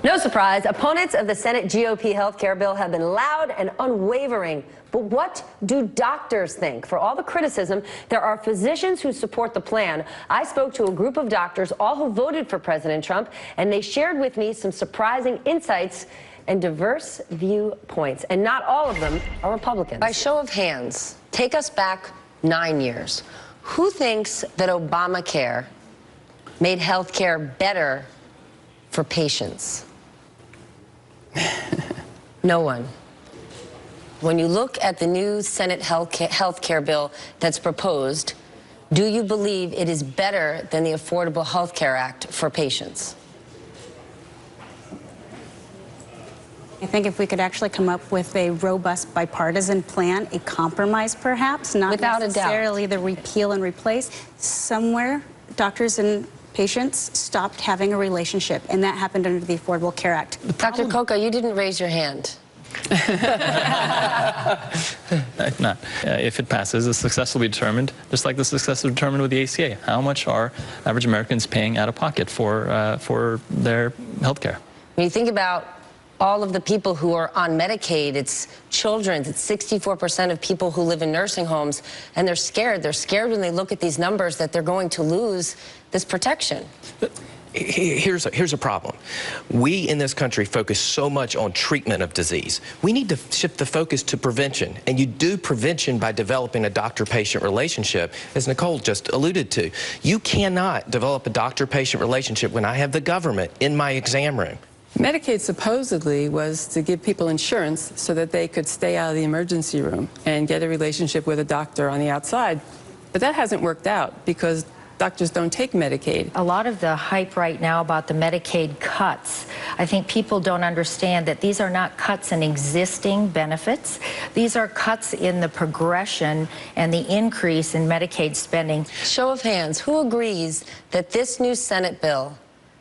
No surprise, opponents of the Senate GOP health care bill have been loud and unwavering. But what do doctors think? For all the criticism, there are physicians who support the plan. I spoke to a group of doctors, all who voted for President Trump, and they shared with me some surprising insights and diverse viewpoints. And not all of them are Republicans. By show of hands, take us back 9 years. Who thinks that Obamacare made health care better for patients? No one. When you look at the new Senate health care bill that's proposed, do you believe it is better than the Affordable Health Care Act for patients? I think if we could actually come up with a robust bipartisan plan, a compromise perhaps, not Without necessarily the repeal and replace, somewhere doctors and patients stopped having a relationship, and that happened under the Affordable Care Act. Dr. Coca, you didn't raise your hand. Not. If it passes, the success will be determined, just like the success will be determined with the ACA. How much are average Americans paying out of pocket for their health care? When you think about all of the people who are on Medicaid, it's children, it's 64% of people who live in nursing homes, and they're scared. They're scared when they look at these numbers that they're going to lose this protection. Here's a problem. We in this country focus so much on treatment of disease. We need to shift the focus to prevention, and you do prevention by developing a doctor-patient relationship, as Nicole just alluded to. You cannot develop a doctor-patient relationship when I have the government in my exam room. Medicaid supposedly was to give people insurance so that they could stay out of the emergency room and get a relationship with a doctor on the outside. But that hasn't worked out because doctors don't take Medicaid. A lot of the hype right now about the Medicaid cuts, I think people don't understand that these are not cuts in existing benefits. These are cuts in the progression and the increase in Medicaid spending. Show of hands, who agrees that this new Senate bill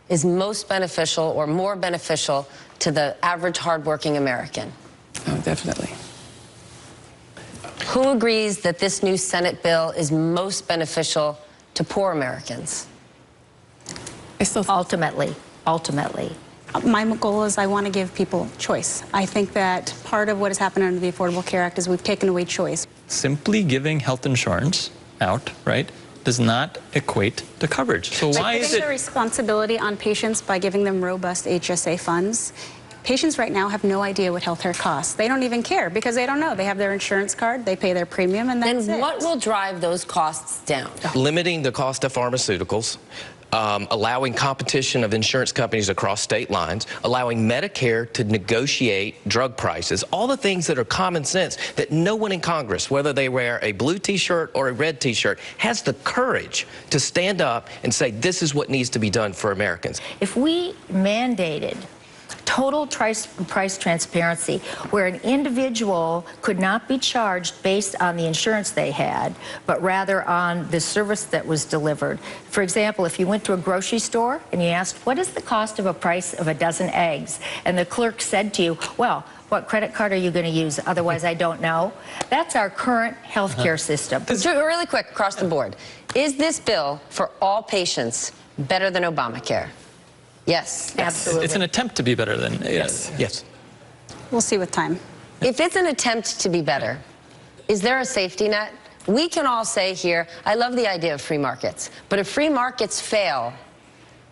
is most beneficial or more beneficial to the average hardworking American? Oh, definitely. Who agrees that this new Senate bill is most beneficial to poor Americans? Ultimately. My goal is I want to give people choice. I think that part of what has happened under the Affordable Care Act is we've taken away choice. Simply giving health insurance out, right, does not equate to coverage. So why is it? The responsibility on patients by giving them robust HSA funds. Patients right now have no idea what healthcare costs. They don't even care because they don't know. They have their insurance card, they pay their premium, and that's it. Then what will drive those costs down? Limiting the cost of pharmaceuticals, allowing competition of insurance companies across state lines, allowing Medicare to negotiate drug prices, all the things that are common sense that no one in Congress, whether they wear a blue T-shirt or a red T-shirt, has the courage to stand up and say this is what needs to be done for Americans. If we mandated total price transparency, where an individual could not be charged based on the insurance they had, but rather on the service that was delivered. For example, if you went to a grocery store and you asked, what is the cost of a price of a dozen eggs? And the clerk said to you, well, what credit card are you going to use? Otherwise, I don't know. That's our current healthcare system. Really quick, across the board. Is this bill for all patients better than Obamacare? Yes. Absolutely. It's an attempt to be better than. Yes. Yes. We'll see with time. If it's an attempt to be better, is there a safety net? We can all say here, I love the idea of free markets, but if free markets fail,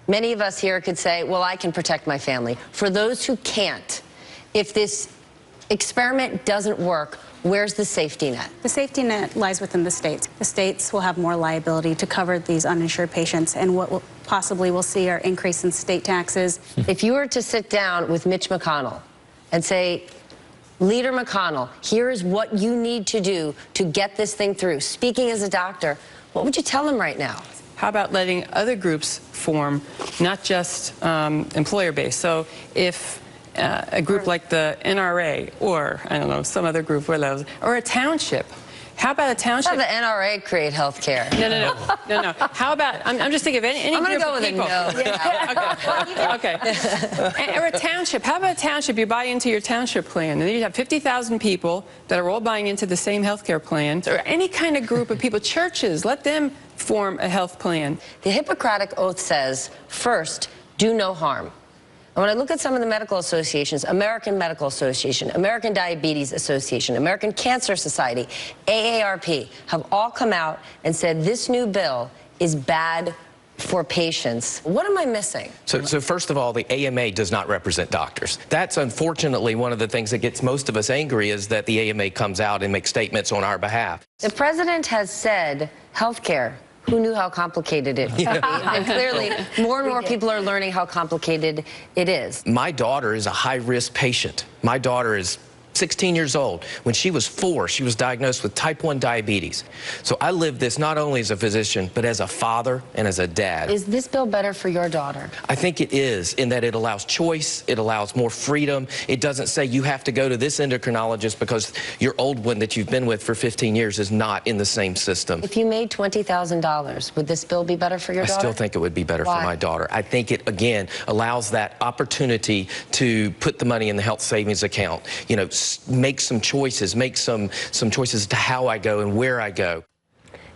many of us here could say, well, I can protect my family. For those who can't, if this experiment doesn't work, where's the safety net? The safety net lies within the states. The states will have more liability to cover these uninsured patients, and what we'll see are increase in state taxes. If you were to sit down with Mitch McConnell and say, Leader McConnell, here is what you need to do to get this thing through, speaking as a doctor, what would you tell him right now? How about letting other groups form, not just employer-based? So if a group like the NRA or, I don't know, some other group, or a township. How about a township? How about the NRA create health care? No. How about, I'm just thinking of any I'm group go of with people. Okay. Or a township. How about a township? You buy into your township plan, and then you have 50,000 people that are all buying into the same health care plan, or any kind of group of people. Churches, let them form a health plan. The Hippocratic Oath says, first, do no harm. And when I look at some of the medical associations, American Medical Association, American Diabetes Association, American Cancer Society, AARP, have all come out and said this new bill is bad for patients. What am I missing? So first of all, the AMA does not represent doctors. That's unfortunately one of the things that gets most of us angry, is that the AMA comes out and makes statements on our behalf. The president has said healthcare. Who knew how complicated it would be? And clearly, more and more people are learning how complicated it is. My daughter is a high-risk patient. My daughter is 16 years old. When she was 4, she was diagnosed with type 1 diabetes. So I live this not only as a physician, but as a father and as a dad. Is this bill better for your daughter? I think it is, in that it allows choice, it allows more freedom. It doesn't say you have to go to this endocrinologist because your old one that you've been with for 15 years is not in the same system. If you made $20,000, would this bill be better for your daughter? I still think it would be better for my daughter. I think it, again, allows that opportunity to put the money in the health savings account, you know, make some choices, make some choices to how I go and where I go.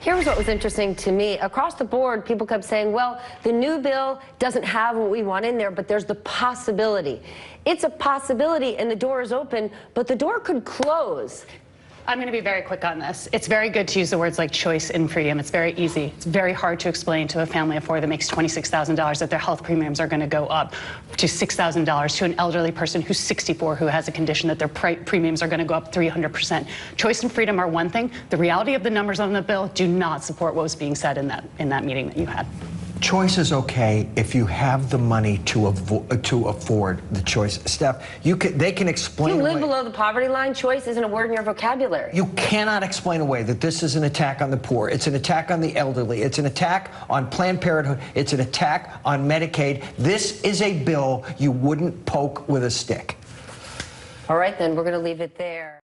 Here's what was interesting to me. Across the board, people kept saying, well, the new bill doesn't have what we want in there, but there's the possibility. It's a possibility, and the door is open, but the door could close. I'm going to be very quick on this. It's very good to use the words like choice and freedom. It's very easy. It's very hard to explain to a family of 4 that makes $26,000 that their health premiums are going to go up to $6,000, to an elderly person who's 64 who has a condition that their premiums are going to go up 300%. Choice and freedom are one thing. The reality of the numbers on the bill do not support what was being said in that meeting that you had. Choice is okay if you have the money to afford the choice. Steph, they can explain If you away. live below the poverty line, choice isn't a word in your vocabulary. You cannot explain away that this is an attack on the poor. It's an attack on the elderly. It's an attack on Planned Parenthood. It's an attack on Medicaid. This is a bill you wouldn't poke with a stick. All right, then, we're going to leave it there.